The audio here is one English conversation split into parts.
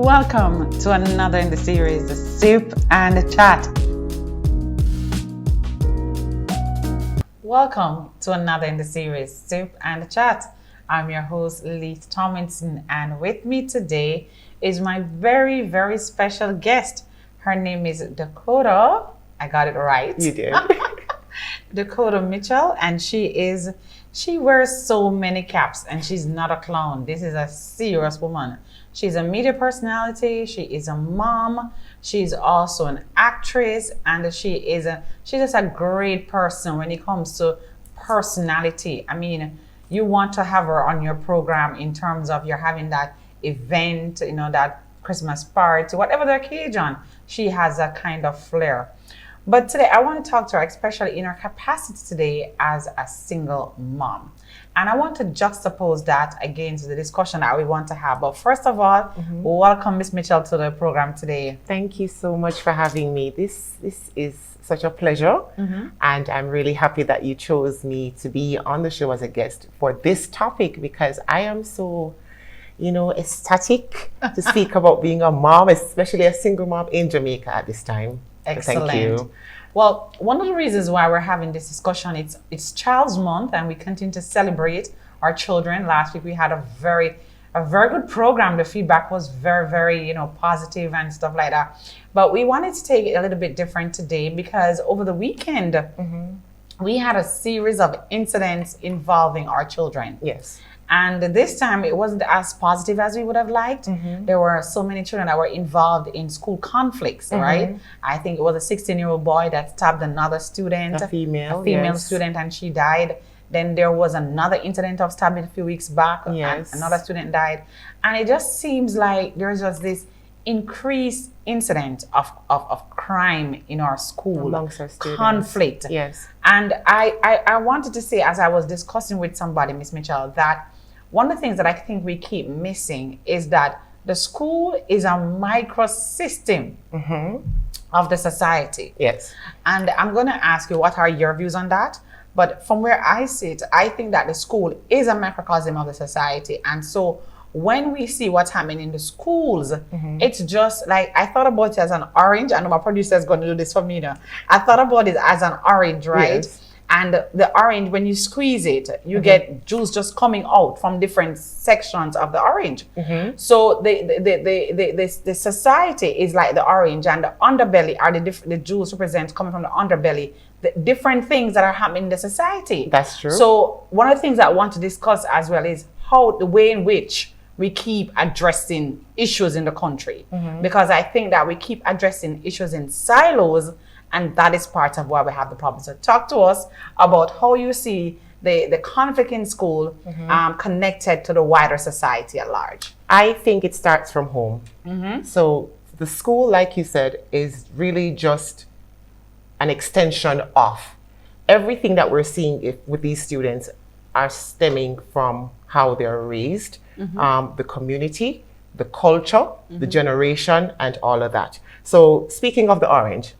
Welcome to another in the series, the Soup and Chat. Welcome to another in the series, Soup and Chat. I'm your host, Lileith Tomlinson, and with me today is my very, very special guest. Her name is Dacoda. I got it right. You did. Dacoda Mitchell, and she wears so many caps, and she's not a clown. This is a serious woman. She's a media personality. She is a mom. She's also an actress, and she's just a great person when it comes to personality. I mean, you want to have her on your program in terms of you're having that event, that Christmas party, whatever the occasion. She has a kind of flair. But today I want to talk to her, especially in her capacity today as a single mom. And I want to juxtapose that against the discussion that we want to have. But first of all, welcome Miss Mitchell to the program today. Thank you so much for having me. This is such a pleasure. And I'm really happy that you chose me to be on the show as a guest for this topic, because I am so, ecstatic to speak about being a mom, especially a single mom in Jamaica at this time. Excellent. Thank you. Well, one of the reasons why we're having this discussion, it's Child's Month, and we continue to celebrate our children. Last week we had a very good program. The feedback was very, very, positive and stuff like that. But we wanted to take it a little bit different today, because over the weekend we had a series of incidents involving our children. Yes. And this time it wasn't as positive as we would have liked. There were so many children that were involved in school conflicts, right? I think it was a 16-year-old boy that stabbed another student, A female yes. student, and she died. Then there was another incident of stabbing a few weeks back, yes. and another student died. And it just seems like there's just this increased incident of crime in our school, amongst our students. Conflict. Yes. And I wanted to say, as I was discussing with somebody, Miss Mitchell, that one of the things that I think we keep missing is that the school is a microsystem of the society. Yes. And I'm going to ask you, what are your views on that? But from where I sit, I think that the school is a microcosm of the society. And so when we see what's happening in the schools, it's just like, I thought about it as an orange. I know my producer is going to do this for me now. I thought about it as an orange, right? Yes. And the orange, when you squeeze it, you get juice just coming out from different sections of the orange. So the society is like the orange, and the underbelly are the juice represents coming from the underbelly, the different things that are happening in the society. That's true. So one of the things that I want to discuss as well is how the way in which we keep addressing issues in the country. Because I think that we keep addressing issues in silos, and that is part of why we have the problem. So talk to us about how you see the conflict in school connected to the wider society at large. I think it starts from home. So the school, like you said, is really just an extension of everything that we're seeing with these students are stemming from how they're raised, the community, the culture, the generation, and all of that. So speaking of the orange,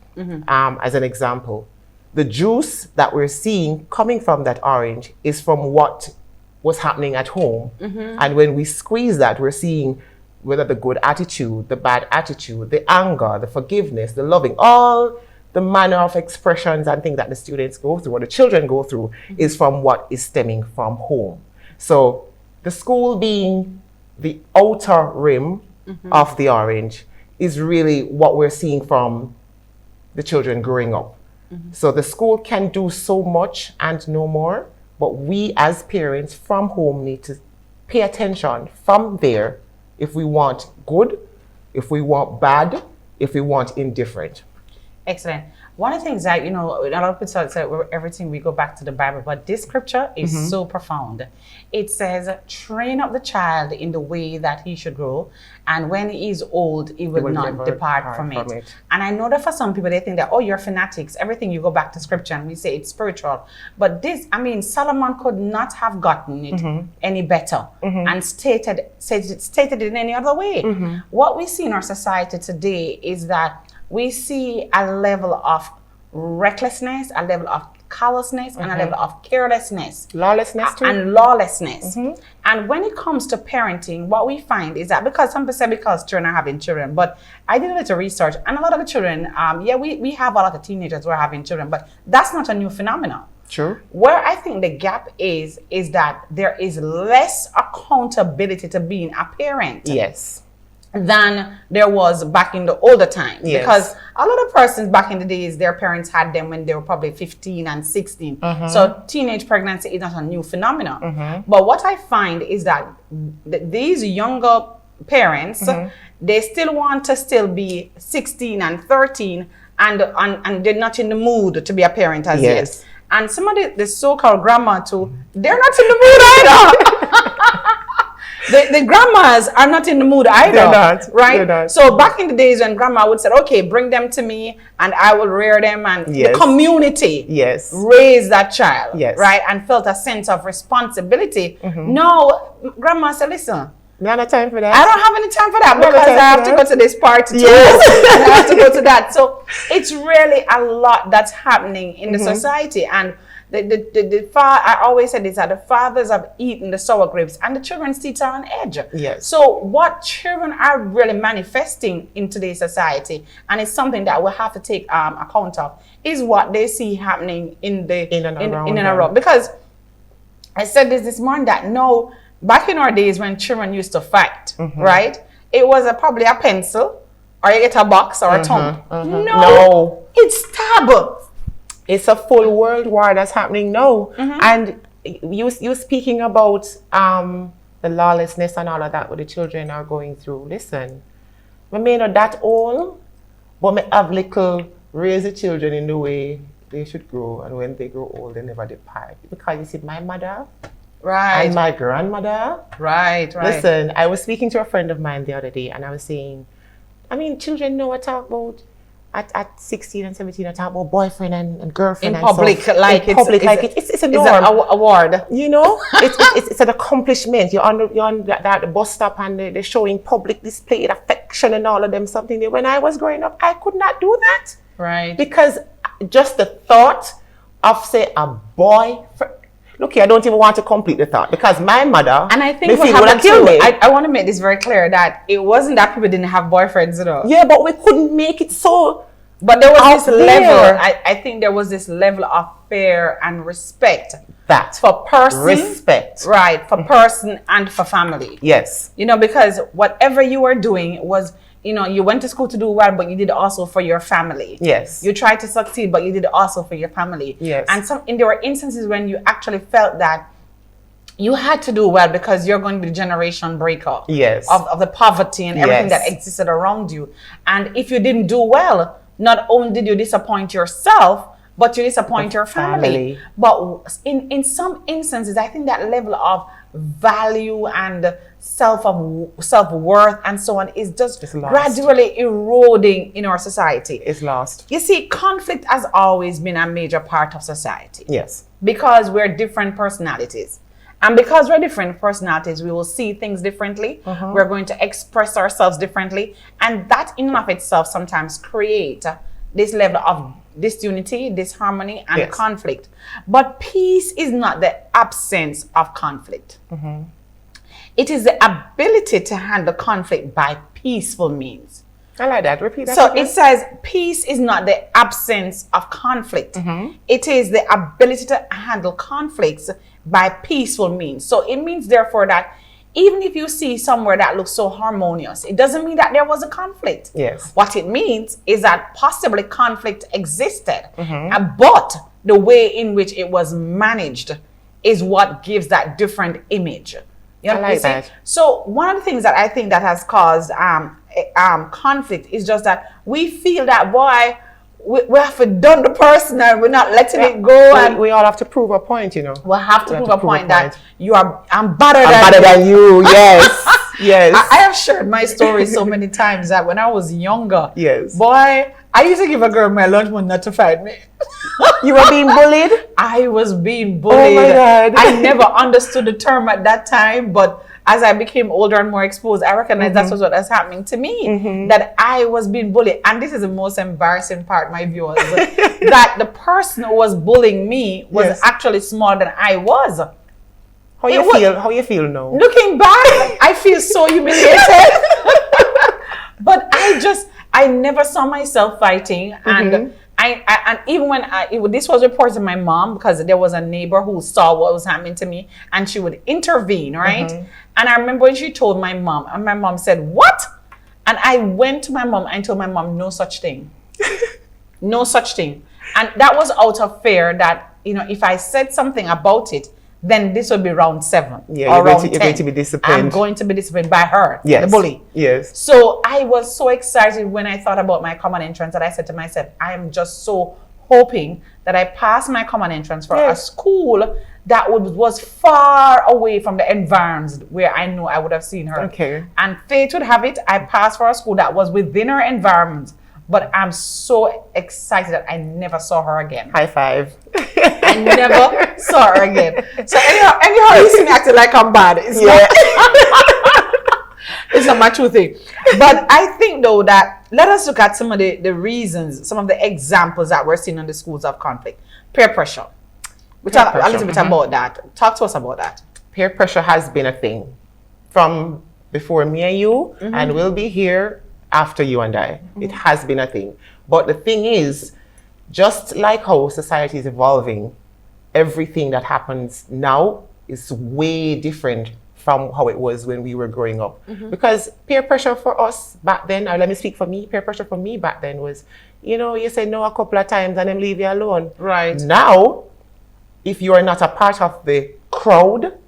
as an example, the juice that we're seeing coming from that orange is from what was happening at home. And when we squeeze that, we're seeing whether the good attitude, the bad attitude, the anger, the forgiveness, the loving, all the manner of expressions and things that the students go through or the children go through is from what is stemming from home. So the school being the outer rim of the orange is really what we're seeing from the children growing up. So the school can do so much and no more, but we as parents from home need to pay attention from there if we want good, if we want bad, if we want indifferent. Excellent. One of the things that, a lot of people say everything we go back to the Bible, but this scripture is so profound. It says, train up the child in the way that he should grow, and when he is old, he will not depart from it. And I know that for some people, they think that, oh, you're fanatics. Everything you go back to scripture and we say it's spiritual. But Solomon could not have gotten it any better and stated it in any other way. What we see in our society today is that we see a level of recklessness, a level of callousness and a level of carelessness. Lawlessness too. And lawlessness. And when it comes to parenting, what we find is that because some people say because children are having children, but I did a little research, and a lot of the children, we have a lot of teenagers who are having children, but that's not a new phenomenon. True. Where I think the gap is that there is less accountability to being a parent. Yes. Than there was back in the older times. Yes. Because a lot of persons back in the days, their parents had them when they were probably 15 and 16. So teenage pregnancy is not a new phenomenon. But what I find is that these younger parents, they still want to still be 16 and 13 and they're not in the mood to be a parent as yet. And some of the so-called grandma too, they're not in the mood either. The grandmas are not in the mood either. They're not. Right? They're not. So back in the days when grandma would say, okay, bring them to me and I will rear them, and the community raised that child, right? And felt a sense of responsibility. No, grandma said, listen, not time for that. I don't have any time for that because I have to go to this party too. And I have to go to that. So it's really a lot that's happening in the society. And I always said this, that the fathers have eaten the sour grapes and the children's teeth are on edge. Yes. So what children are really manifesting in today's society, and it's something that we'll have to take account of, is what they see happening in and around. Because I said this morning that no, back in our days when children used to fight, right? It was probably a pencil, or you get a box or a thumb. No, it's stab. It's a full world war that's happening now. And you speaking about the lawlessness and all of that what the children are going through. Listen, I may not that old, but I have little raise the children in the way they should grow, and when they grow old, they never depart. Because you see, my mother and my grandmother. Right. Listen, I was speaking to a friend of mine the other day, and I was saying, I mean, children know what I talk about. At 16 and 17, I talk about boyfriend and girlfriend in public, so, like in public, it's a norm. It's an award. You know, it's an accomplishment. You're on that bus stop and they're showing public display of affection and all of them. Something that when I was growing up, I could not do that. Right. Because just the thought of say a boyfriend. Look here, I don't even want to complete the thought because my mother, and I think what happened too, I want to make this very clear that it wasn't that people didn't have boyfriends at all. Yeah, but we couldn't make it so. But there was this level. I think there was this level of fear and respect. That for person, respect, right? For person and for family. Yes. You know, because whatever you were doing was, you know, you went to school to do well, but you did also for your family. Yes. You tried to succeed, but you did also for your family. Yes. And there were instances when you actually felt that you had to do well because you're going to be the generation breaker. Yes. Of the poverty and everything that existed around you. And if you didn't do well, not only did you disappoint yourself, but you disappoint your family. But in some instances, I think that level of value and self-worth and so on is just gradually eroding in our society. It's lost. You see, conflict has always been a major part of society. Yes. Because we're different personalities. And because we're different personalities, we will see things differently. We're going to express ourselves differently. And that in and of itself sometimes create this level of disunity, disharmony, and conflict. But peace is not the absence of conflict. It is the ability to handle conflict by peaceful means. I like that. Repeat that. So it says peace is not the absence of conflict. It is the ability to handle conflicts by peaceful means. So it means therefore that even if you see somewhere that looks so harmonious, it doesn't mean that there was a conflict. Yes. What it means is that possibly conflict existed, but the way in which it was managed is what gives that different image. You know, I like that. So one of the things that I think that has caused conflict is just that we feel that, boy, we have to done the person and we're not letting it go. And we all have to prove a point, you know. We'll have to prove a point that I'm better than you. Yes. Yes. I have shared my story so many times that when I was younger, yes, boy, I used to give a girl my lunch money not to fight me. You were being bullied? I was being bullied. Oh my God. I never understood the term at that time, but as I became older and more exposed, I recognized that's what was happening to me, that I was being bullied. And this is the most embarrassing part, my viewers, that the person who was bullying me was actually smaller than I was. How you feel now? Looking back, I feel so humiliated. But I never saw myself fighting. And and even when this was reported to my mom, because there was a neighbor who saw what was happening to me, and she would intervene, right? And I remember when she told my mom, and my mom said, "What?" And I went to my mom and told my mom, "No such thing." No such thing. And that was out of fear that, if I said something about it, then this would be round 7 or round 10. You're going to be disciplined. I'm going to be disciplined by her, the bully. Yes. So I was so excited when I thought about my common entrance that I said to myself, I am just so hoping that I pass my common entrance for a school that was far away from the environs where I knew I would have seen her. Okay. And fate would have it, I passed for a school that was within her environment. But I'm so excited that I never saw her again. High five. I never saw her again. So anyhow, you see me acting like I'm bad. It's it's not my true thing. But I think, though, that let us look at some of the reasons, some of the examples that we're seeing in the schools of conflict. Peer pressure. We talk a little bit about that. Talk to us about that. Peer pressure has been a thing from before me and you, and will be here after you and I. It has been a thing. But the thing is, just like how society is evolving, everything that happens now is way different from how it was when we were growing up. Because peer pressure for us back then, or let me speak for me, peer pressure for me back then was, you say no a couple of times and then leave you alone. Right. Now, if you are not a part of the crowd,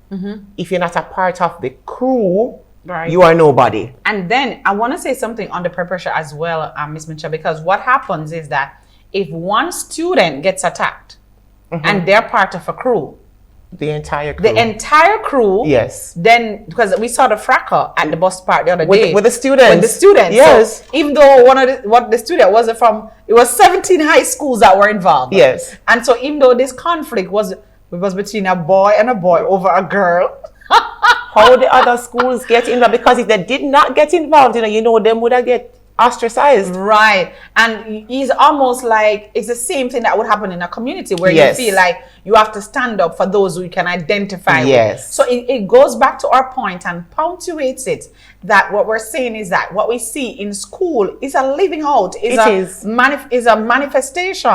if you're not a part of the crew, you are nobody. And then I want to say something on the peer pressure as well, Ms. Mitchell, because what happens is that if one student gets attacked and they're part of a crew, the entire crew, yes, then because we saw the fracas at the bus park the other day with the students, yes, so even though what the student was from, it was 17 high schools that were involved, yes, and so even though this conflict was between a boy and a boy over a girl. How the other schools get involved? Because if they did not get involved, them would have get ostracized. Right. And it's almost like it's the same thing that would happen in a community where you feel like you have to stand up for those who you can identify with. So it goes back to our point and punctuates it that what we're saying is that what we see in school is a living out, is a manifestation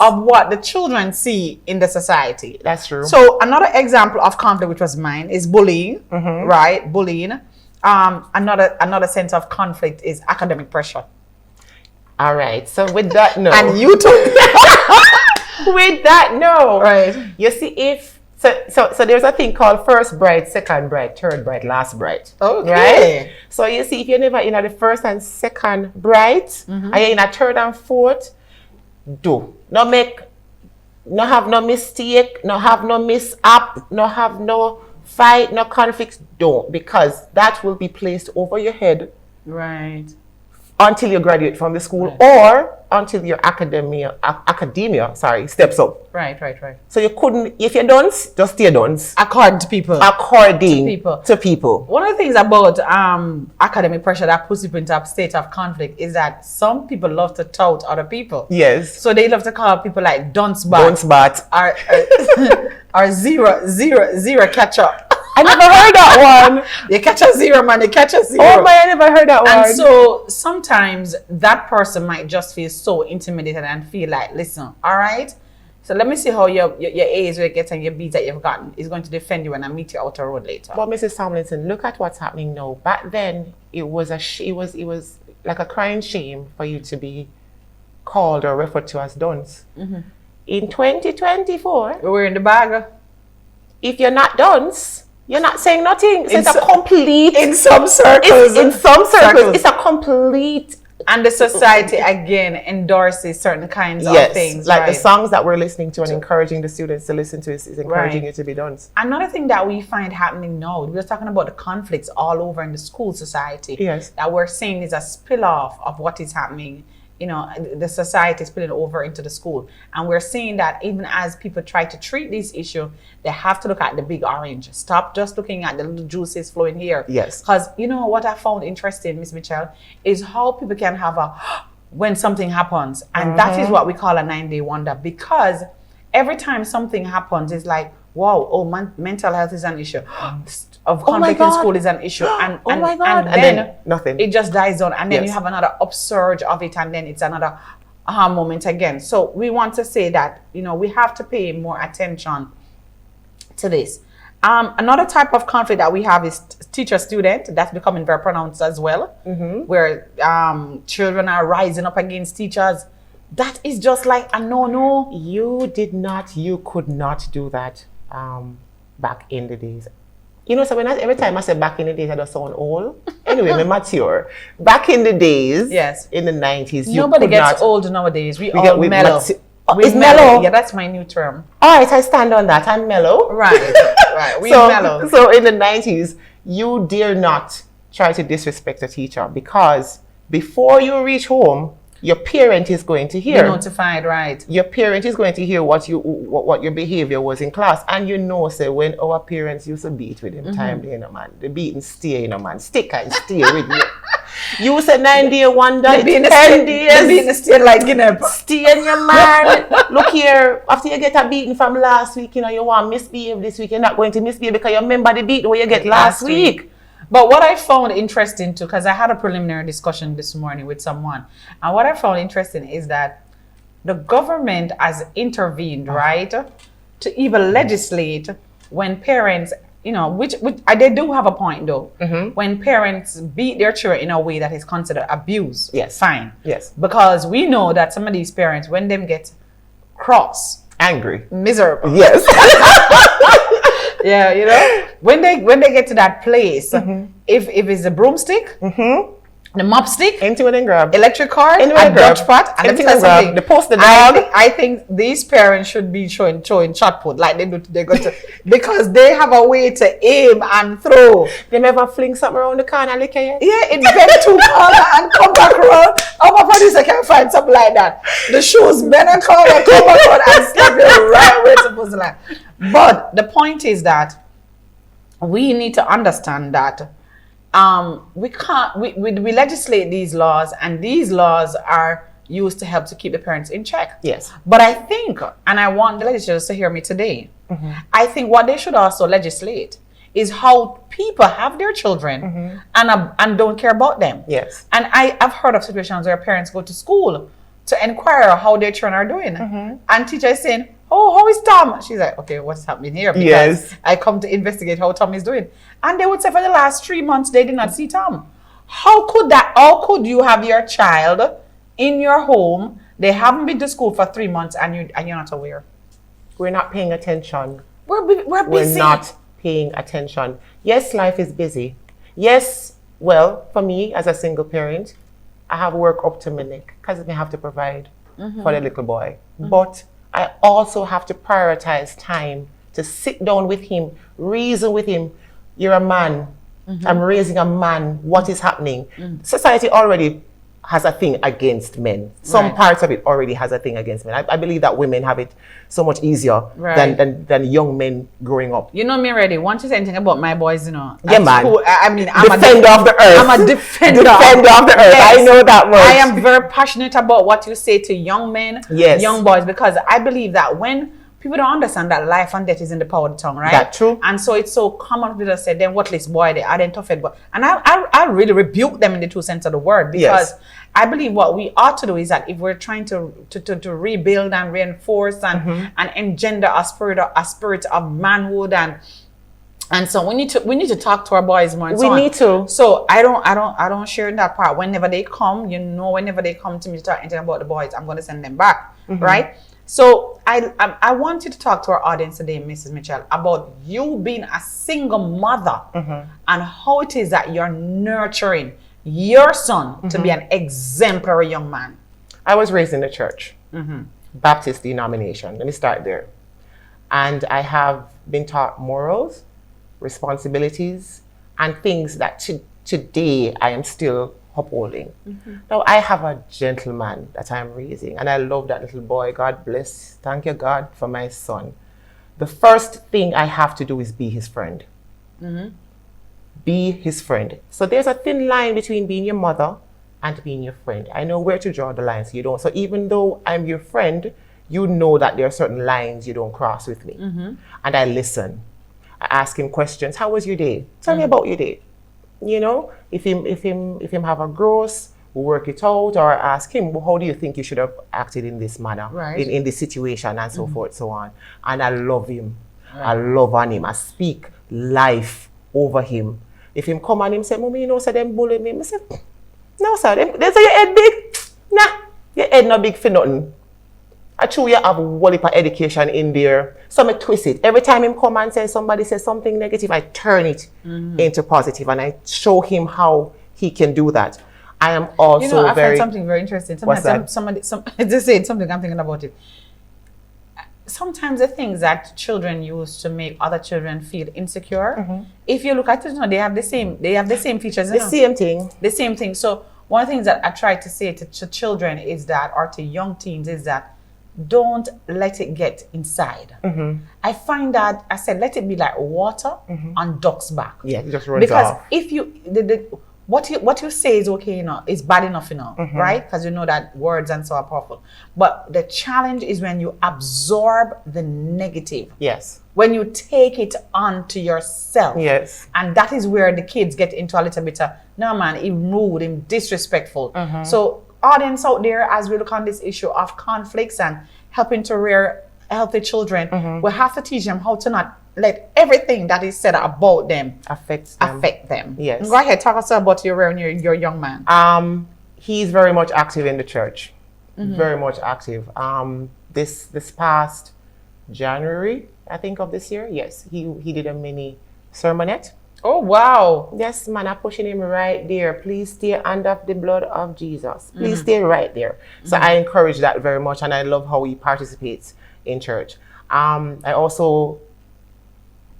of what the children see in the society. That's true. So another example of conflict, which was mine, is bullying, right? Bullying. Another sense of conflict is academic pressure. All right. So with that note, and you too. With that note, right? You see, so there's a thing called first bride, second bride, third bride, last bride. Okay. Right. So you see, if you're never in the first and second bride, and you're in a third and fourth, no have no mistake, no have no mishap, no have no fight, no conflicts, don't, because that will be placed over your head, right, until you graduate from the school, or until your academia steps up. Right. So you couldn't, if you're dunce, just stay dunce. According to people. To people. One of the things about academic pressure that puts people into a state of conflict is that some people love to tout other people. Yes. So they love to call people like dunce bat. Or zero catch up. I never heard that one. You catch a zero, man. You catch a zero. Oh my, I never heard that one. And so sometimes that person might just feel so intimidated and feel like, listen, all right, so let me see how your A's will get and your B's that you've gotten is going to defend you when I meet you out the road later. But Mrs. Tomlinson, look at what's happening now. Back then, it was like a crying shame for you to be called or referred to as dunce. In 2024, we're in the bag. If you're not dunce, you're not saying nothing. So it's a complete... In some circles. It's a complete... And the society, again, endorses certain kinds of things. Like the songs that we're listening to and encouraging the students to listen to is encouraging you to be dunce. Another thing that we find happening now, we're talking about the conflicts all over in the school society. Yes. That we're saying is a spill-off of what is happening the society is spilling over into the school. And we're seeing that even as people try to treat this issue, they have to look at the big orange. Stop just looking at the little juices flowing here. Yes. Because what I found interesting, Miss Mitchell, is how people can have when something happens. And that is what we call a 9-day wonder, because every time something happens, it's like, wow, mental health is an issue. Of conflict in school is an issue. And then nothing. It just dies down. And then you have another upsurge of it, and then it's another aha moment again. So we want to say that, we have to pay more attention to this. Another type of conflict that we have is teacher-student. That's becoming very pronounced as well, where children are rising up against teachers. That is just like a no-no. You could not do that back in the days. So every time I say back in the days, I just sound old. Anyway, I'm mature. Back in the days, yes, in the 90s, nobody gets old nowadays. We all mellow. It's mellow. Yeah, that's my new term. All right, I stand on that. I'm mellow. Right, right. We mellow. So in the 90s, you dare not try to disrespect a teacher, because before you reach home, your parent is going to hear. You're notified, right? Your parent is going to hear what your behavior was in class. And say when our parents used to beat with them time, man, the beating stay, man, stick and stay with you. You said 9-day wonder, 10 days. The beating stay like Guinea. Stay in your man. Look here, after you get a beating from last week, you want to misbehave this week. You're not going to misbehave because you remember the beating where you get last week. But what I found interesting too, because I had a preliminary discussion this morning with someone, and what I found interesting is that the government has intervened, right, to even legislate when parents, which they do have a point though, when parents beat their children in a way that is considered abuse. Yes. Fine. Yes. Because we know that some of these parents, when them get cross, angry, miserable. Yes. Yeah, when they get to that place, if it's a broomstick, the mop stick, anything and grab, electric car, a Dutch pot, and grab, the post the dog. I think these parents should be showing shot put like they go to because they have a way to aim and throw. They never fling something around the corner, lick you. Yeah, it bend to corner and come back around. Oh, my producer can find something like that. The shoes bend a corner, come back around and slap you right where it's supposed to land. But the point is that we need to understand that we legislate these laws, and these laws are used to help to keep the parents in check. Yes. But I think, and I want the legislators to hear me today, I think what they should also legislate is how people have their children and don't care about them. Yes. And I've heard of situations where parents go to school to inquire how their children are doing. And teacher is saying, oh, how is Tom? She's like, okay, what's happening here? Because I come to investigate how Tom is doing. And they would say for the last 3 months, they did not see Tom. How could you have your child in your home? They haven't been to school for 3 months and you're not aware. We're not paying attention. We're busy. We're not paying attention. Yes, life is busy. Yes, well, for me as a single parent, I have work up to my neck because I have to provide for the little boy. But I also have to prioritize time to sit down with him, reason with him. You're a man. I'm raising a man. What is happening? Society already has a thing against men. Some parts of it already has a thing against men. I believe that women have it so much easier than young men growing up. You know me already. Want to say anything about my boys, Yeah, man. School, I'm defender of the earth. I'm a defender. Defender of the earth. Yes. I know that much. I am very passionate about what you say to young men, young boys, because I believe that when people don't understand that life and death is in the power of the tongue, right? That's true. And so it's so common for people to say, then what list boy they are, then tough head boy. And I really rebuke them in the true sense of the word, because I believe what we ought to do is that if we're trying to rebuild and reinforce and engender a spirit of manhood and so we need to talk to our boys more. And we need to. So I don't share in that part. Whenever they come, whenever they come to me to talk anything about the boys, I'm going to send them back, right? So I want you to talk to our audience today, Mrs. Mitchell, about you being a single mother and how it is that you're nurturing your son to be an exemplary young man. I was raised in the church, Baptist denomination. Let me start there. And I have been taught morals, responsibilities, and things that today I am still upholding. Now, I have a gentleman that I'm raising, and I love that little boy. God bless. Thank you, God, for my son. The first thing I have to do is be his friend. Be his friend. So there's a thin line between being your mother and being your friend. I know where to draw the line, so you don't. So even though I'm your friend, you know that there are certain lines you don't cross with me. And I listen. I ask him questions. How was your day? Tell me about your day. You know, if him have a gross, we'll work it out, or ask him, well, how do you think you should have acted in this manner, in this situation, and so forth, so on. And I love him. I love on him. I speak life over him. If him come and him say, Mommy, you know, so them bully me. I say, no, sir, they say your head big. Nah, your head not big for nothing. I true you have a whole heap of education in there. So I twist it. Every time him come and say somebody says something negative, I turn it into positive, and I show him how he can do that. I am also you know, I find something very interesting. Sometimes somebody just said something, I'm thinking about it. Sometimes the things that children use to make other children feel insecure, if you look at it, you know, they have the same features. The same thing. The same thing. So one of the things that I try to say to children is that, or to young teens, is that don't let it get inside. I find that, I said, let it be like water on duck's back. Yeah, it just runs because off. if you, what you say is okay, you know, is bad enough, you know, right? Because you know that words and so are powerful. But the challenge is when you absorb the negative. Yes. When you take it on to yourself. Yes. And that is where the kids get into a little bit of, no man, he's rude, he's disrespectful. So audience out there, as we look on this issue of conflicts and helping to rear healthy children, we have to teach them how to not let everything that is said about them affect them. Yes. Go ahead, talk us about your young man. He's very much active in the church. Very much active. This past January, I think, of this year, yes, he did a mini sermonette. Oh, wow. Yes, man, I'm pushing him right there. Please stay under the blood of Jesus. Please stay right there. So I encourage that very much, and I love how he participates in church. I also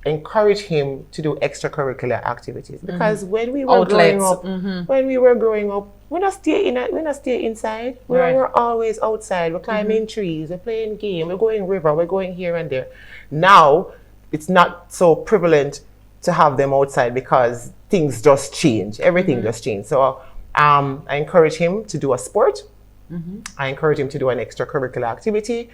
encourage him to do extracurricular activities, because when we were growing up, we not stay inside. We're always outside. We're climbing trees. We're playing game. We're going river. We're going here and there. Now it's not so prevalent to have them outside because things just change. Everything just changed. So I encourage him to do a sport. I encourage him to do an extracurricular activity.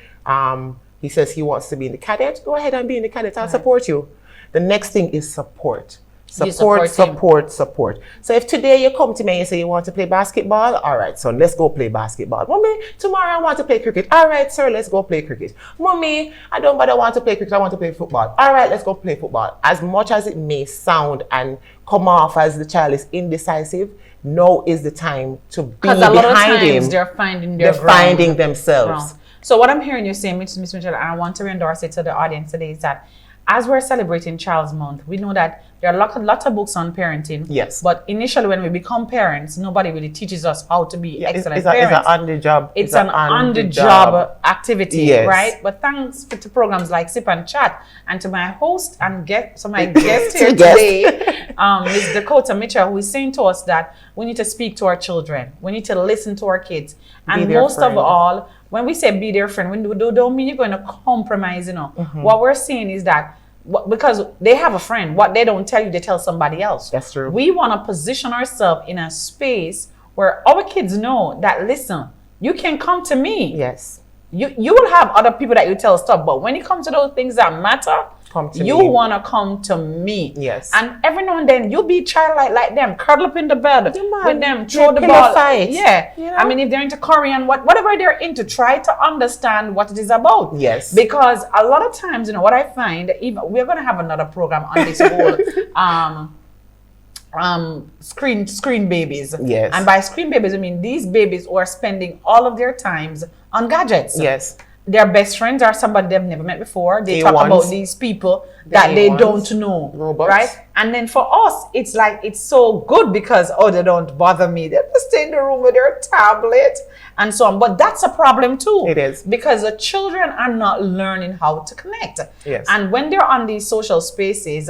He says he wants to be in the cadet. Go ahead and be in the cadet. I'll support you. The next thing is support. Support. So if today you come to me and you say you want to play basketball, all right, son, let's go play basketball. Mommy, tomorrow I want to play cricket. All right, sir, let's go play cricket. Mommy, I don't want to play cricket. I want to play football. All right, let's go play football. As much as it may sound and come off as the child is indecisive, now is the time to be behind him. Because a lot of times they're finding finding themselves. So what I'm hearing you say, Miss Mitchell, and I want to endorse it to the audience today, is that as we're celebrating Child's Month, we know that there are lots of books on parenting. Yes. But initially, when we become parents, nobody really teaches us how to be excellent parents. It's an on-the-job. It's an on-the-job activity, right? But thanks to programs like Sip and Chat, and to my host and my guest here today, Ms. Dacoda Mitchell, who is saying to us that we need to speak to our children. We need to listen to our kids. And most of all, when we say be their friend, we don't mean you're going to compromise, you know. What we're saying is that because they have a friend, what they don't tell you, they tell somebody else. That's true. We want to position ourselves in a space where our kids know that, listen, you can come to me. Yes. You will have other people that you tell stuff, but when it comes to those things that matter, you want to come to me. Yes. And every now and then, you be childlike like them, cuddle up in the bed with them, throw the pillow ball. Fight. Yeah. You know? I mean, if they're into Korean, whatever they're into, try to understand what it is about. Yes. Because a lot of times, you know, what I find, even we're going to have another program on this whole screen babies. Yes. And by screen babies, I mean these babies who are spending all of their times on gadgets. Yes. Their best friends are somebody they've never met before. They talk about these people that they don't know. Robots. Right? And then for us, it's like, it's so good because, they don't bother me. They just stay in the room with their tablet and so on. But that's a problem too. It is. Because the children are not learning how to connect. Yes. And when they're on these social spaces,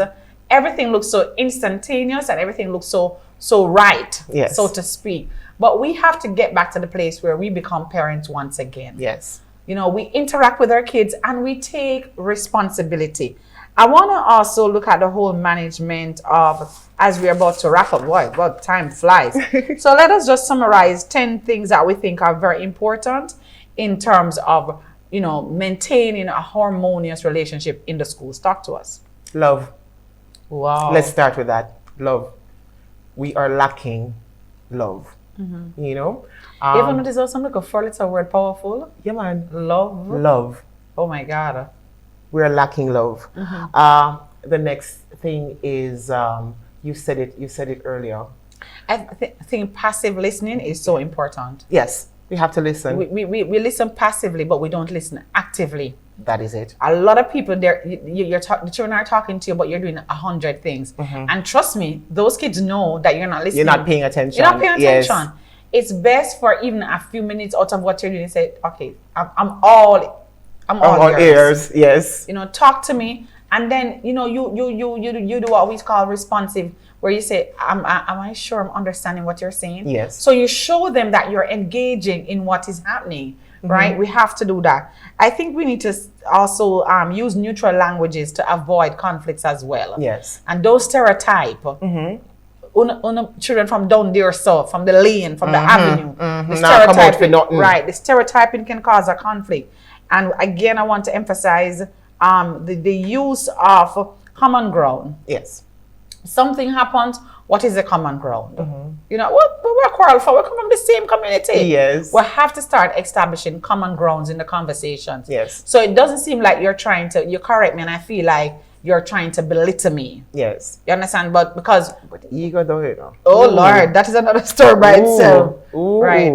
everything looks so instantaneous and everything looks so so right, Yes. so to speak. But we have to get back to the place where we become parents once again. Yes. You know, we interact with our kids and we take responsibility. I want to also look at the whole management of, as we're about to wrap up, boy, well, time flies. So let us just summarize 10 things that we think are very important in terms of, you know, maintaining a harmonious relationship in the schools. Talk to us. Love. Wow. Let's start with that. Love. We are lacking love. You know? Even though there's also like a four-letter word, powerful. Yeah, man. Love. Love. Oh my God. We're lacking love. The next thing is, you said it earlier. I think passive listening is so important. Yes, we have to listen. We listen passively, but we don't listen actively. That is it. A lot of people there, the children are talking to you, but you're doing 100 things. And trust me, those kids know that you're not listening. You're not paying attention. You're not paying Yes. attention. It's best for even a few minutes out of what you're doing. Say, okay, I'm all ears. Yes. You know, talk to me, and then you know you do what we call responsive, where you say, am I sure I'm understanding what you're saying? Yes. So you show them that you're engaging in what is happening, right? We have to do that. I think we need to also use neutral languages to avoid conflicts as well. Yes. And those stereotype. Children from down there, so from the lane, from the avenue, the Not come out for nothing. right? The stereotyping can cause a conflict. And again, I want to emphasize the use of common ground. Yes. Something happens. What is the common ground? You know, what we're quarrel for? We come from the same community. Yes. We have to start establishing common grounds in the conversations. Yes. So it doesn't seem like you're trying to. You correct me, and I feel like you're trying to belittle me. Yes. You understand? But because Ego though, you know. oh Lord, that is another story by itself. Ooh. Right.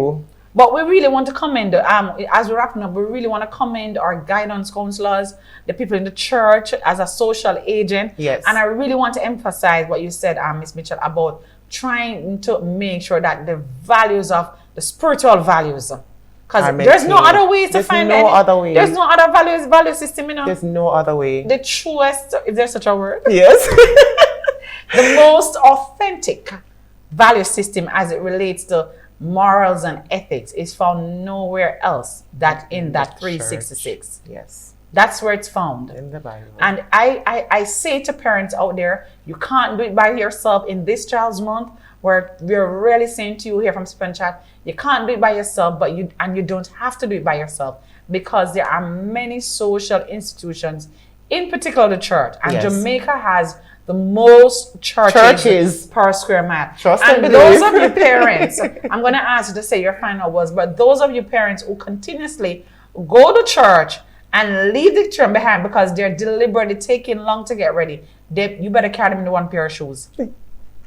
But we really want to commend, as we're wrapping up, we really want to commend our guidance counselors, the people in the church as a social agent. Yes. And I really want to emphasize what you said, Ms. Mitchell, about trying to make sure that the values of the spiritual values, because there's no other way to find There's no other way. There's no other value system, you know. There's no other way. The truest, if there's such a word, Yes. the most authentic value system as it relates to morals and ethics is found nowhere else that in that 366. Yes. That's where it's found. In the Bible. And I say to parents out there, you can't do it by yourself in this Child's Month, where we're really saying to you here from Spin Chat, you can't do it by yourself, but you don't have to do it by yourself, because there are many social institutions, in particular the church, and Yes. Jamaica has the most churches per square mile. Trust and and those believe. of you parents, I'm going to ask you to say your final words, but those of you parents who continuously go to church and leave the children behind because they're deliberately taking long to get ready, you better carry them in one pair of shoes.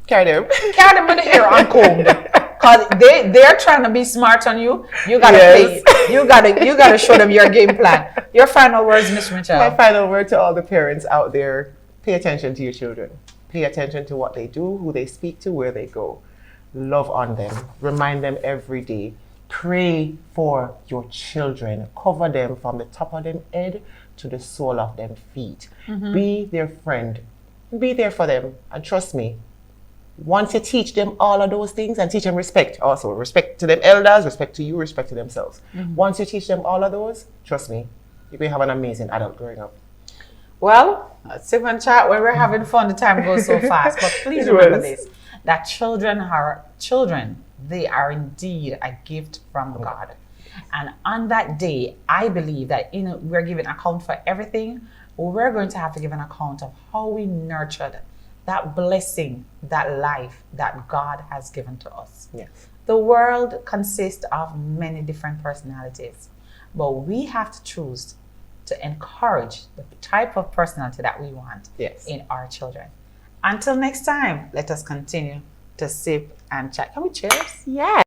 Carry them. Carry them with the hair uncombed. Because they're trying to be smart on you. You gotta Yes. play. You gotta show them your game plan. Your final words, Miss Mitchell. My final word to all the parents out there: pay attention to your children. Pay attention to what they do, who they speak to, where they go. Love on them. Remind them every day. Pray for your children. Cover them from the top of them head to the sole of them feet. Be their friend. Be there for them. And trust me, once you teach them all of those things, and teach them respect also, respect to them elders, respect to you, respect to themselves. Once you teach them all of those, trust me, you're going to have an amazing adult growing up. Well, Stephen Chat, when we're having fun, the time goes so fast. But please remember this, that children, they are indeed a gift from God. And on that day, I believe that we're giving account for everything. We're going to have to give an account of how we nurtured that blessing, that life that God has given to us. Yes. The world consists of many different personalities, but we have to choose to encourage the type of personality that we want in our children. Until next time, let us continue to sip and chat. Can we cheers? Yes.